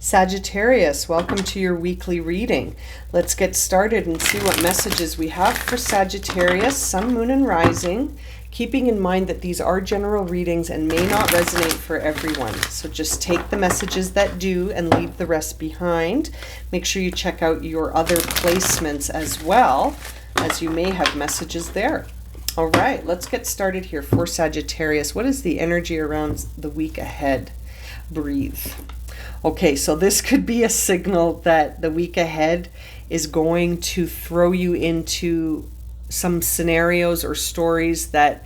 Sagittarius, welcome to your weekly reading. Let's get started and see what messages we have for Sagittarius, Sun, Moon, and Rising, keeping in mind that these are general readings and may not resonate for everyone. So just take the messages that do and leave the rest behind. Make sure you check out your other placements as well, as you may have messages there. All right, let's get started here for Sagittarius. What is the energy around the week ahead? Breathe. Okay, so this could be a signal that the week ahead is going to throw you into some scenarios or stories that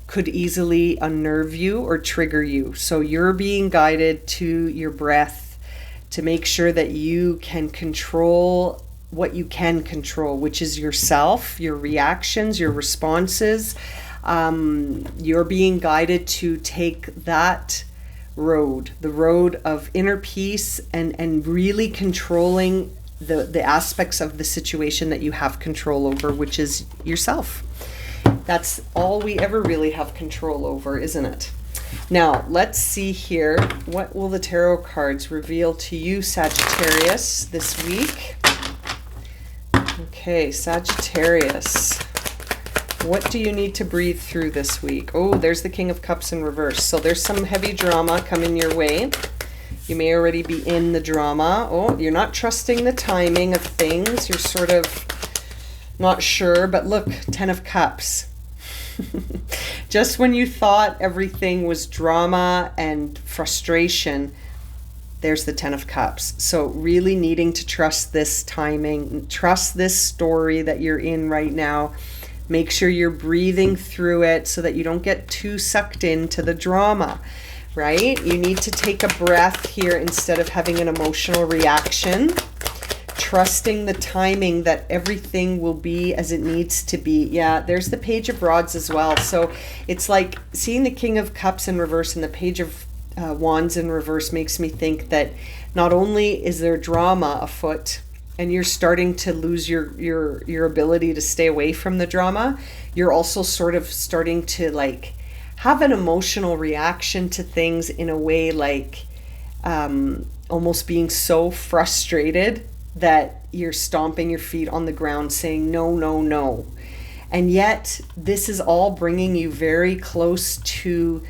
could easily unnerve you or trigger you. So you're being guided to your breath to make sure that you can control what you can control, which is yourself, your reactions, your responses. You're being guided to take that road, the road of inner peace and really controlling the aspects of the situation that you have control over, which is yourself. That's all we ever really have control over, isn't it? Now, let's see here. What will the tarot cards reveal to you, Sagittarius, this week? Okay, Sagittarius. What do you need to breathe through this week? Oh, there's the King of Cups in reverse. So there's some heavy drama coming your way. You may already be in the drama. Oh, you're not trusting the timing of things. You're sort of not sure. But look, 10 of Cups. Just when you thought everything was drama and frustration, there's the 10 of Cups. So really needing to trust this timing, trust this story that you're in right now. Make sure you're breathing through it so that you don't get too sucked into the drama, right? You need to take a breath here instead of having an emotional reaction. Trusting the timing that everything will be as it needs to be. Yeah, there's the Page of Rods as well. So it's like seeing the King of Cups in reverse and the Page of Wands in reverse makes me think that not only is there drama afoot, and you're starting to lose your ability to stay away from the drama, you're also sort of starting to like have an emotional reaction to things in a way like almost being so frustrated that you're stomping your feet on the ground saying no, no, no. And yet this is all bringing you very close to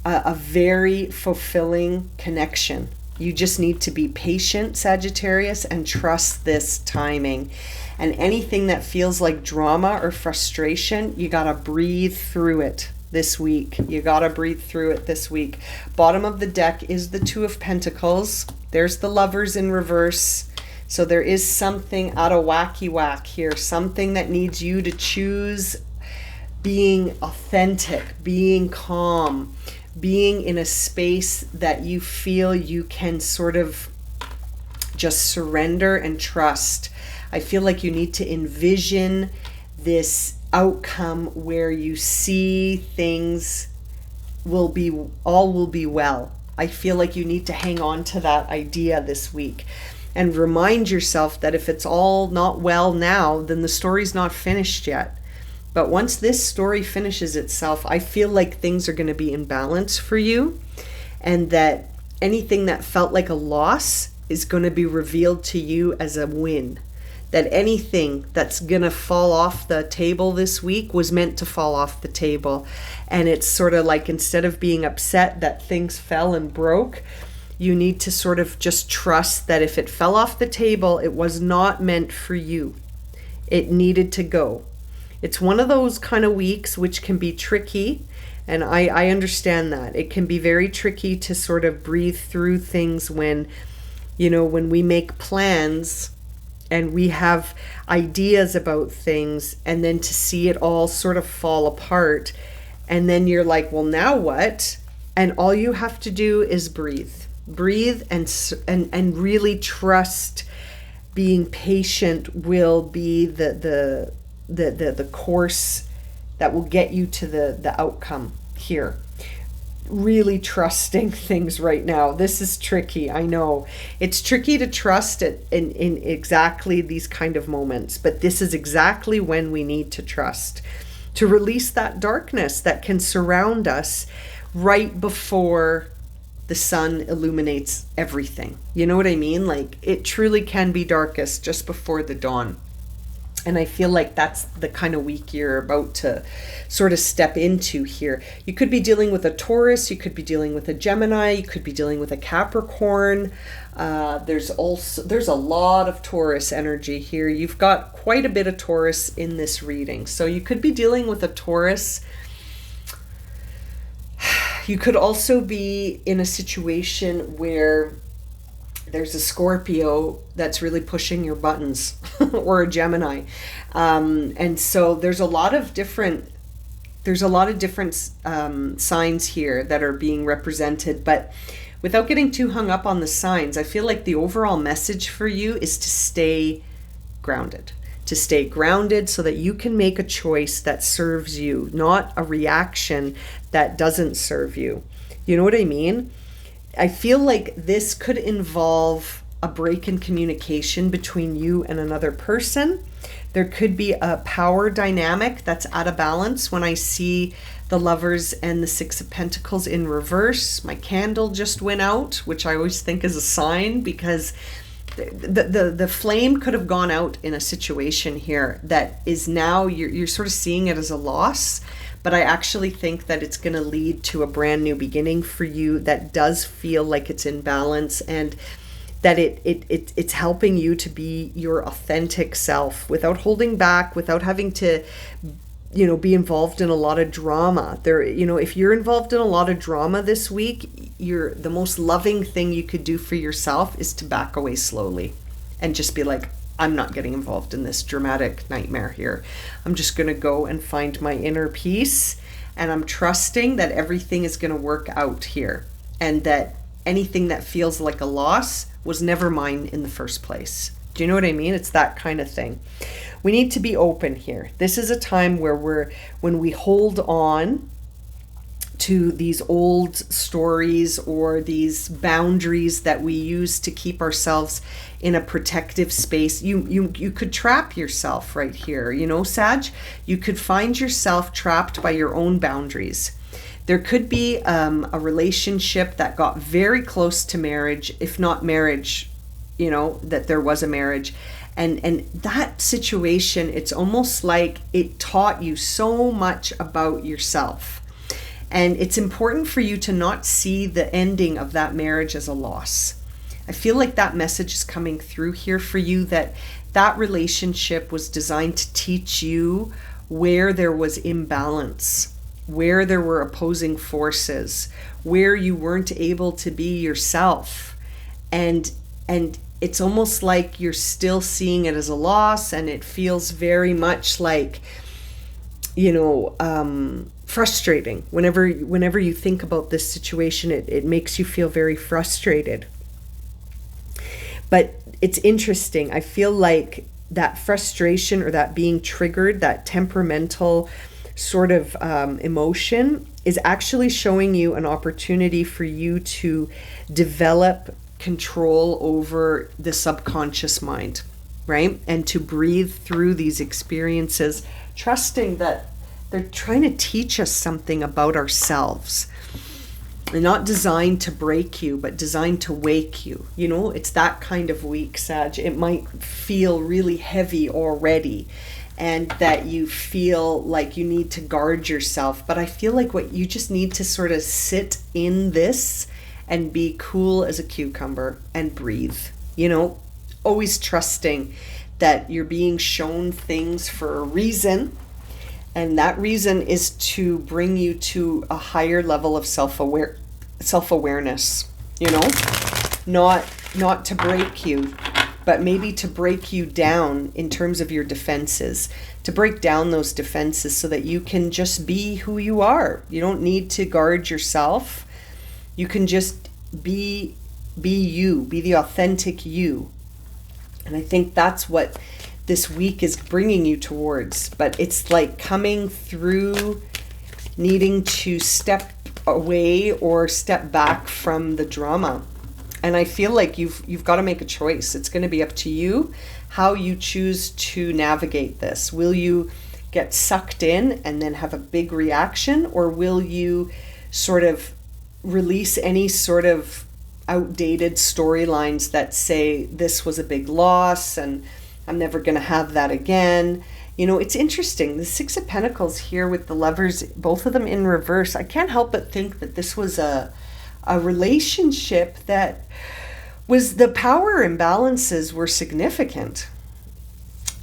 a very fulfilling connection. You just need to be patient, Sagittarius, and trust this timing. And anything that feels like drama or frustration, you gotta breathe through it this week. You gotta breathe through it this week. Bottom of the deck is the Two of Pentacles. There's the Lovers in reverse. So there is something out of wacky whack here, something that needs you to choose being authentic, being calm, being in a space that you feel you can sort of just surrender and trust. I feel like you need to envision this outcome where you see things will be well. I feel like you need to hang on to that idea this week and remind yourself that if it's all not well now, then the story's not finished yet. But once this story finishes itself, I feel like things are going to be in balance for you, and that anything that felt like a loss is going to be revealed to you as a win. That anything that's going to fall off the table this week was meant to fall off the table. And it's sort of like, instead of being upset that things fell and broke, you need to sort of just trust that if it fell off the table, it was not meant for you. It needed to go. It's one of those kind of weeks which can be tricky, and I understand that. It can be very tricky to sort of breathe through things when we make plans and we have ideas about things, and then to see it all sort of fall apart. And then you're like, well, now what? And all you have to do is breathe. Breathe and really trust being patient will be the course that will get you to the outcome here. Really trusting things right now. This is tricky. I know it's tricky to trust it in exactly these kind of moments, but this is exactly when we need to trust, to release that darkness that can surround us right before the sun illuminates everything. You know what I mean? Like, it truly can be darkest just before the dawn. And I feel like that's the kind of week you're about to sort of step into here. You could be dealing with a Taurus, you could be dealing with a Gemini, you could be dealing with a Capricorn. There's a lot of Taurus energy here. You've got quite a bit of Taurus in this reading. So you could be dealing with a Taurus. You could also be in a situation where there's a Scorpio that's really pushing your buttons or a Gemini. And so there's a lot of different signs here that are being represented. But without getting too hung up on the signs, I feel like the overall message for you is to stay grounded. To stay grounded so that you can make a choice that serves you, not a reaction that doesn't serve you. You know what I mean? I feel like this could involve a break in communication between you and another person. There could be a power dynamic that's out of balance. When I see the Lovers and the Six of Pentacles in reverse, my candle just went out, which I always think is a sign, because the flame could have gone out in a situation here that is now you're sort of seeing it as a loss. But I actually think that it's going to lead to a brand new beginning for you that does feel like it's in balance, and that it's helping you to be your authentic self without holding back, without having to, be involved in a lot of drama. If you're involved in a lot of drama this week, the most loving thing you could do for yourself is to back away slowly and just be like, I'm not getting involved in this dramatic nightmare here. I'm just going to go and find my inner peace, and I'm trusting that everything is going to work out here, and that anything that feels like a loss was never mine in the first place. Do you know what I mean? It's that kind of thing. We need to be open here. This is a time where when we hold on to these old stories or these boundaries that we use to keep ourselves in a protective space, you could trap yourself right here, Sag. You could find yourself trapped by your own boundaries. There could be a relationship that got very close to marriage, if not marriage, that there was a marriage. And that situation, it's almost like it taught you so much about yourself. And it's important for you to not see the ending of that marriage as a loss. I feel like that message is coming through here for you, that relationship was designed to teach you where there was imbalance, where there were opposing forces, where you weren't able to be yourself. And it's almost like you're still seeing it as a loss, and it feels very much like, frustrating. Whenever you think about this situation, it makes you feel very frustrated. But it's interesting. I feel like that frustration, or that being triggered, that temperamental sort of emotion, is actually showing you an opportunity for you to develop control over the subconscious mind, right? And to breathe through these experiences, trusting that they're trying to teach us something about ourselves. They're not designed to break you, but designed to wake you. It's that kind of week, Sag. It might feel really heavy already, and that you feel like you need to guard yourself. But I feel like what you just need to sort of sit in this and be cool as a cucumber and breathe. Always trusting that you're being shown things for a reason. And that reason is to bring you to a higher level of self-awareness, not to break you, but maybe to break you down in terms of your defenses, to break down those defenses so that you can just be who you are. You don't need to guard yourself. You can just be you, be the authentic you. And I think that's what this week is bringing you towards. But it's like coming through needing to step away or step back from the drama. And I feel like you've got to make a choice. It's going to be up to you how you choose to navigate this. Will you get sucked in and then have a big reaction, or will you sort of release any sort of outdated storylines that say this was a big loss and I'm never going to have that again. It's interesting. The Six of Pentacles here with the Lovers, both of them in reverse. I can't help but think that this was a relationship that was, the power imbalances were significant.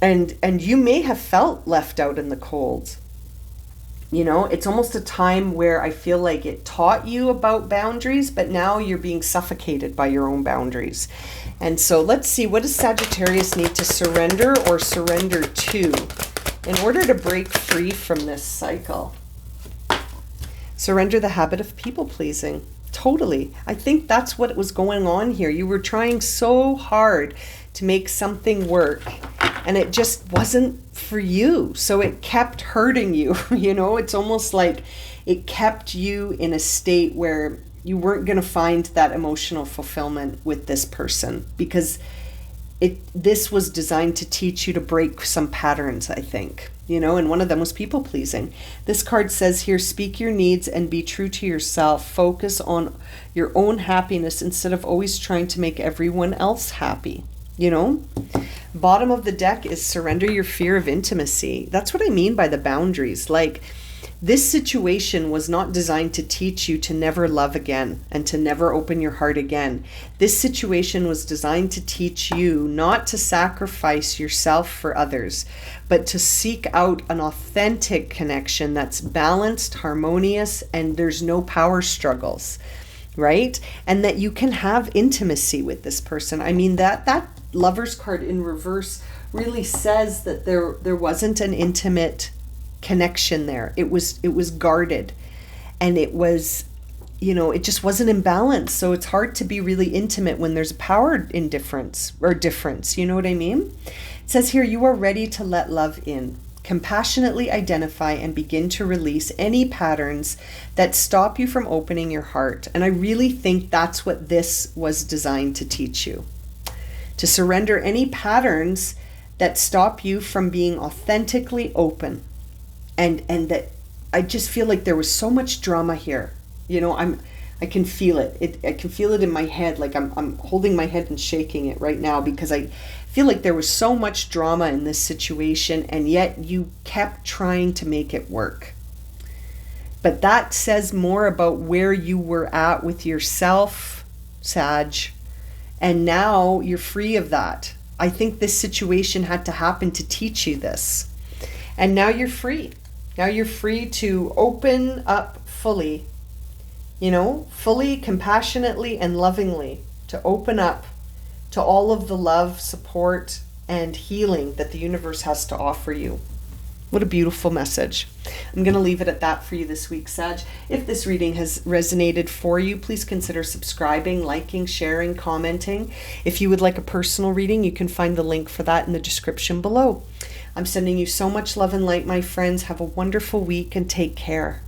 And you may have felt left out in the cold. It's almost a time where I feel like it taught you about boundaries, but now you're being suffocated by your own boundaries. And so let's see, what does Sagittarius need to surrender or surrender to in order to break free from this cycle? Surrender the habit of people-pleasing. Totally. I think that's what was going on here. You were trying so hard to make something work, and it just wasn't for you. So it kept hurting you. It's almost like it kept you in a state where you weren't going to find that emotional fulfillment with this person, because this was designed to teach you to break some patterns, I think. And one of them was people pleasing. This card says here, speak your needs and be true to yourself. Focus on your own happiness instead of always trying to make everyone else happy. Bottom of the deck is surrender your fear of intimacy. That's what I mean by the boundaries. Like, this situation was not designed to teach you to never love again and to never open your heart again. This situation was designed to teach you not to sacrifice yourself for others, but to seek out an authentic connection that's balanced, harmonious, and there's no power struggles, right? And that you can have intimacy with this person. I mean, that Lover's card in reverse really says that there wasn't an intimate connection there. It was guarded, and it was, it just wasn't in balance. So it's hard to be really intimate when there's a power indifference or difference. You know what I mean? It says here, you are ready to let love in. Compassionately identify and begin to release any patterns that stop you from opening your heart. And I really think that's what this was designed to teach you. To surrender any patterns that stop you from being authentically open. And that I just feel like there was so much drama here. I can feel it. I can feel it in my head. Like I'm holding my head and shaking it right now, because I feel like there was so much drama in this situation, and yet you kept trying to make it work. But that says more about where you were at with yourself, Sag, and now you're free of that. I think this situation had to happen to teach you this. And now you're free. Now you're free to open up fully, fully, compassionately, and lovingly, to open up to all of the love, support, and healing that the universe has to offer you. What a beautiful message. I'm going to leave it at that for you this week, Sag. If this reading has resonated for you, please consider subscribing, liking, sharing, commenting. If you would like a personal reading, you can find the link for that in the description below. I'm sending you so much love and light, my friends. Have a wonderful week and take care.